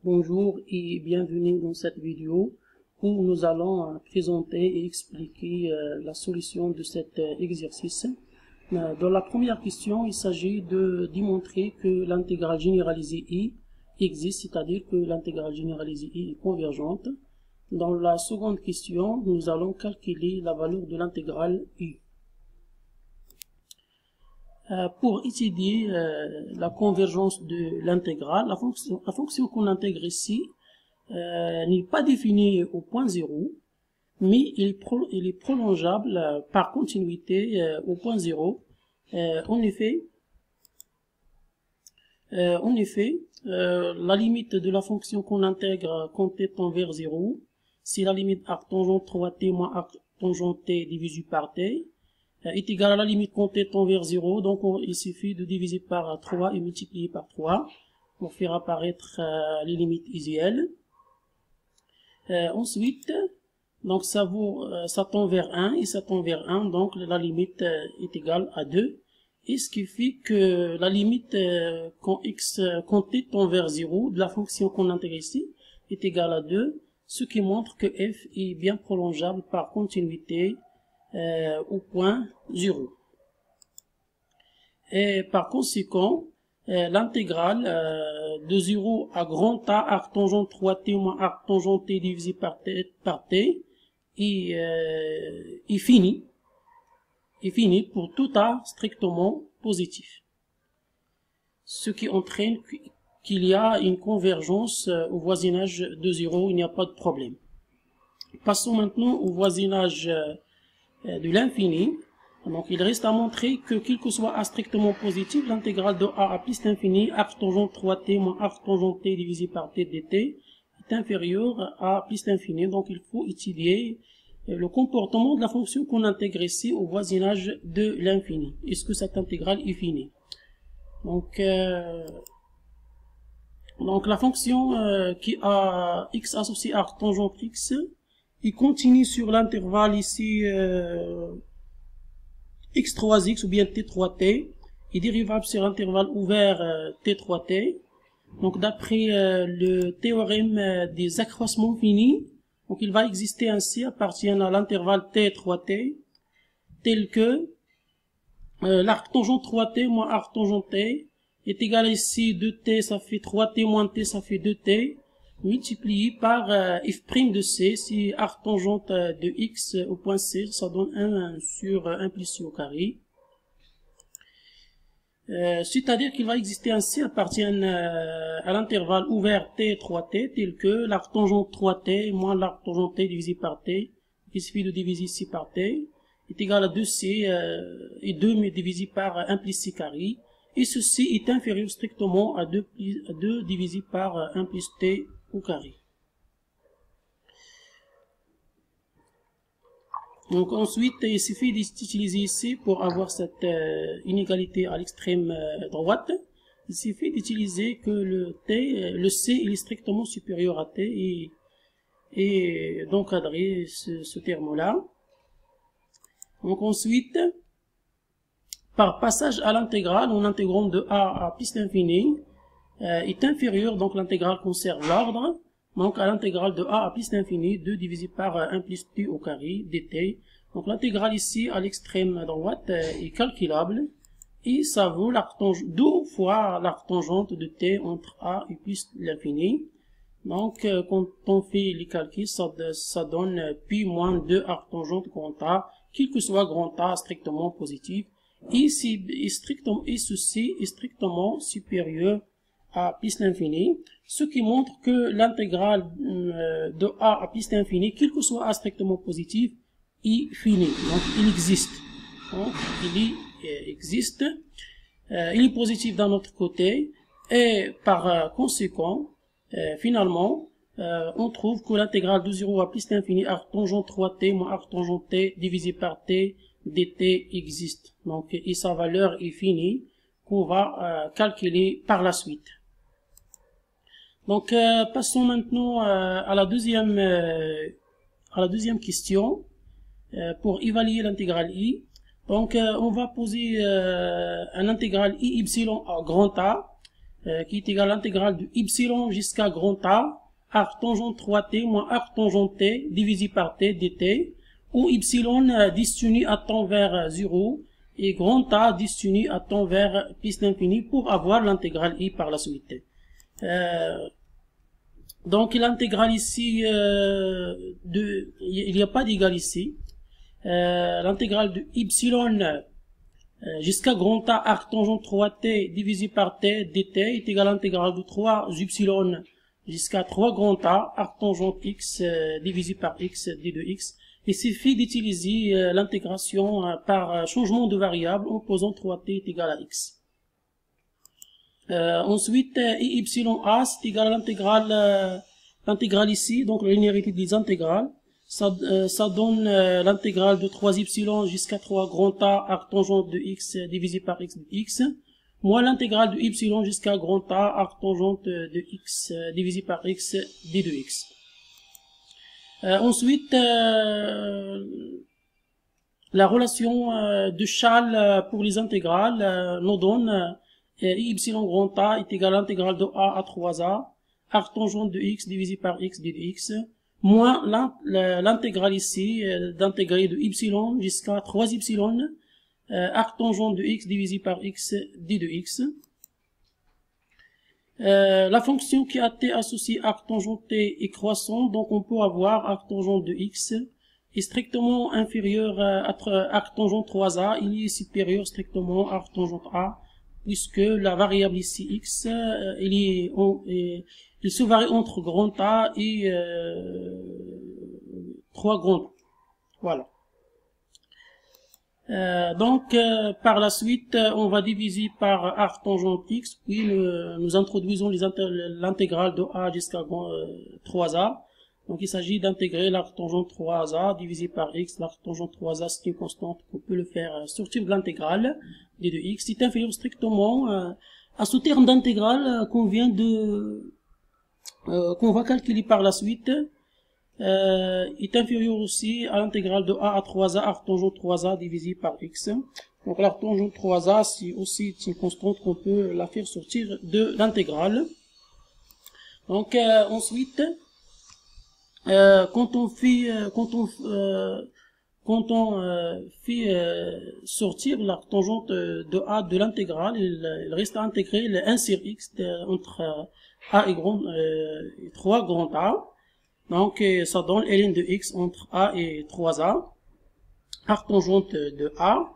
Bonjour et bienvenue dans cette vidéo où nous allons présenter et expliquer la solution de cet exercice. Dans la première question, il s'agit de démontrer que l'intégrale généralisée I existe, c'est-à-dire que l'intégrale généralisée I est convergente. Dans la seconde question, nous allons calculer la valeur de l'intégrale I. Pour étudier la convergence de l'intégrale, la fonction qu'on intègre ici n'est pas définie au point 0, mais il est prolongeable par continuité au point 0. En effet, la limite de la fonction qu'on intègre quand t tend vers 0, c'est la limite arc tangente 3t moins arc tangente t divisé par t, est égal à la limite quand t tend vers 0, donc il suffit de diviser par 3 et multiplier par 3 pour faire apparaître les limites idéales. Ensuite, donc ça tend vers 1 et ça tend vers 1, donc la limite est égale à 2, et ce qui fait que la limite quand t tend vers 0 de la fonction qu'on intègre ici est égale à 2, ce qui montre que f est bien prolongeable par continuité au point 0. Et par conséquent, l'intégrale de 0 à grand A arc tangente 3t moins arc tangente t divisé par t est fini pour tout A strictement positif. Ce qui entraîne qu'il y a une convergence au voisinage de 0, il n'y a pas de problème. Passons maintenant au voisinage de l'infini. Donc il reste à montrer que quel que soit A strictement positif, l'intégrale de A à plus l'infini, arc tangente 3t moins arc tangente t divisé par t dt est inférieur à plus l'infini. Donc il faut étudier le comportement de la fonction qu'on intègre ici au voisinage de l'infini. Est-ce que cette intégrale est finie? Donc la fonction qui a x associé à arc tangente x, il continue sur l'intervalle ici x3x ou bien t3t, est dérivable sur intervalle ouvert t3t. Donc d'après le théorème des accroissements finis, donc il va exister ainsi appartient à l'intervalle t3t, tel que l'arc tangente 3t moins arc tangente t est égal ici 2t, ça fait 3t moins t, ça fait 2t, multiplié par f' de c, si arc tangente de x au point c, ça donne 1 sur 1 plus c au carré. C'est-à-dire qu'il va exister ainsi appartient à l'intervalle ouvert t3t, tel que l'arc tangente 3t moins l'arc tangente t divisé par t, il suffit de diviser ici par t, est égal à 2c et 2 divisé par 1 plus c carré, et ceci est inférieur strictement à 2 divisé par 1 plus t au carré. Donc ensuite, il suffit d'utiliser ici pour avoir cette inégalité à l'extrême droite. Il suffit d'utiliser que le c il est strictement supérieur à t et d'encadrer ce terme-là. Donc ensuite, par passage à l'intégrale, en intégrant de a à plus l'infini, est inférieur, donc l'intégrale conserve l'ordre, donc à l'intégrale de a à plus l'infini, 2 divisé par 1 plus t au carré dt. Donc l'intégrale ici à l'extrême droite est calculable, et ça vaut 2 fois l'arc tangente de t entre a et plus l'infini. Donc quand on fait les calculs, ça donne pi moins 2 arc tangente grand A, quel que soit grand A strictement positif, et ceci est strictement supérieur à plus l'infini, ce qui montre que l'intégrale de a à plus l'infini, quel que soit a strictement positif, est fini. Donc il existe. Donc il existe. Il est positif d'un autre côté, et par conséquent, finalement, on trouve que l'intégrale de 0 à plus l'infini arc tangente 3t moins arc tangente t divisé par t dt existe. Donc et sa valeur est finie, qu'on va calculer par la suite. Donc passons maintenant à la deuxième question pour évaluer l'intégrale i. Donc on va poser un intégral i epsilon à grand A qui est égal à l'intégrale de y jusqu'à grand A, arc tangente 3t moins arc tangente t divisé par t dt, où y destiné à tend vers 0 et grand A destiné à tend vers plus l'infini pour avoir l'intégrale i par la suite. Donc l'intégrale ici il n'y a pas d'égal ici. L'intégrale de y jusqu'à grand A arc tangente 3t divisé par t dt est égal à l'intégrale de 3 y jusqu'à 3 grand A arc tangente x divisé par x d de x. Il suffit d'utiliser l'intégration par changement de variable en posant 3t est égal à x. Ensuite, y a c'est égal à l'intégrale ici, donc la linéarité des intégrales. Ça donne l'intégrale de 3y jusqu'à 3 grand A arc tangente de x divisé par x de x, moins l'intégrale de y jusqu'à grand A arc tangente de x divisé par x d de x. Ensuite, la relation de Chasles pour les intégrales nous donne y grand A est égal à l'intégrale de a à 3a, arc tangente de x divisé par x d de x, moins l'intégrale ici d'intégrer de y jusqu'à 3y, arc tangente de x divisé par x d de x. La fonction qui a t associée arc tangente t est croissante, donc on peut avoir arc tangente de x est strictement inférieur à arc tangente 3a, il est supérieur strictement à arc tangente a, puisque la variable ici x, il se varie entre grand A et 3 grand A. Voilà. Donc, par la suite, on va diviser par arc tangente x, puis nous introduisons l'intégrale de a jusqu'à 3a. Donc, il s'agit d'intégrer l'arc tangente 3a divisé par x. L'arc tangente 3a, c'est une constante qu'on peut le faire sortir de l'intégrale d de x. C'est inférieur strictement à ce terme d'intégrale qu'on va calculer par la suite. Est inférieur aussi à l'intégrale de a à 3a arc tangente 3a divisé par x. Donc l'arc tangente 3a, c'est aussi une constante qu'on peut la faire sortir de l'intégrale. Donc ensuite, quand on fait sortir l'arc tangente de a de l'intégrale, il reste à intégrer le 1 sur x entre a et 3 grand A. Donc, ça donne ln de x entre a et 3a. Arc tangente de a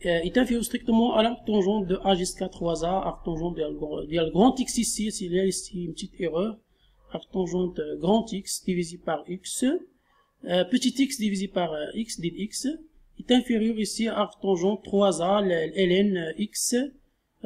est inférieur strictement à l'arc tangente de a jusqu'à 3a. Arc tangente de grand x ici, s'il y a ici une petite erreur. Arc tangente grand x divisé par x. Petit x divisé par x d x est inférieur ici à arc tangente 3a, ln x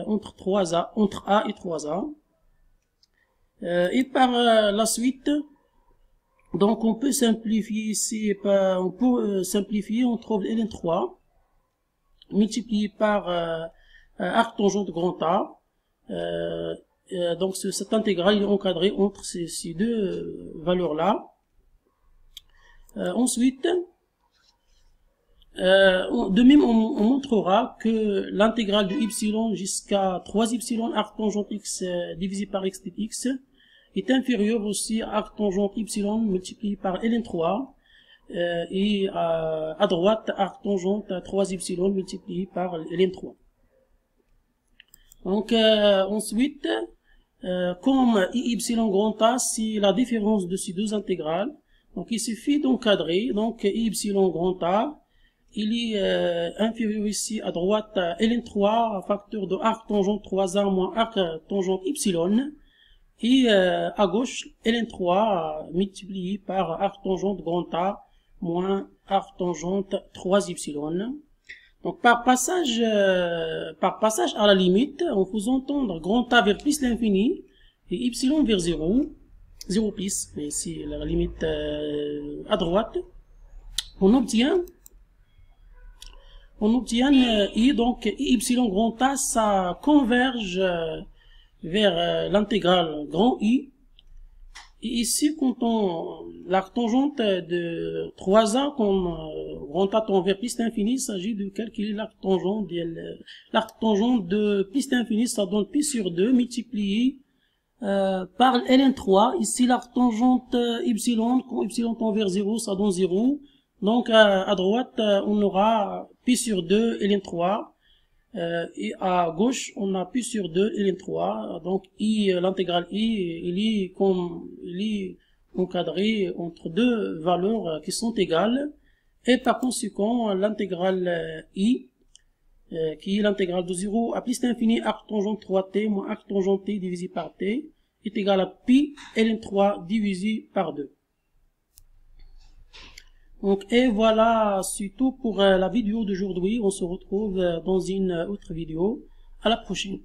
entre a et 3a. Et par la suite, donc on peut simplifier ici, on trouve ln 3 multiplié par arc tangente grand A. Donc cette intégrale est encadrée entre ces deux valeurs-là. Ensuite, de même on montrera que l'intégrale de y jusqu'à 3y arc tangente x divisé par x de x est inférieur aussi à arc tangente y multiplié par ln3 et à droite arc tangente 3y multiplié par ln3. Donc ensuite, comme y grand A, c'est la différence de ces deux intégrales, donc il suffit d'encadrer, donc y grand A, il est inférieur ici à droite ln3 facteur de arc tangente 3a moins arc tangente y, et à gauche ln3 multiplié par arc tangente grand A moins arc tangente 3y. Donc par passage à la limite, en faisant tendre grand A vers plus l'infini et y vers 0 plus, mais ici la limite à droite, on obtient I, donc y grand A, ça converge vers l'intégrale grand I, ici, quand l'arctangente de 3A comme grand A tend vers piste infinie, il s'agit de calculer l'arctangente de piste infinie, ça donne pi sur 2 multiplié par ln3. Ici, l'arctangente epsilon, quand epsilon tend vers 0, ça donne 0. Donc, à droite, on aura pi sur 2 ln3. Et à gauche, on a pi sur 2 ln3. Donc, l'intégrale i, il est encadré entre deux valeurs qui sont égales. Et par conséquent, l'intégrale i, qui est l'intégrale de 0 à plus l'infini arctangente 3t moins arctangente t divisé par t, est égal à pi ln3 divisé par 2. Donc, et voilà, c'est tout pour la vidéo d'aujourd'hui. On se retrouve dans une autre vidéo. À la prochaine.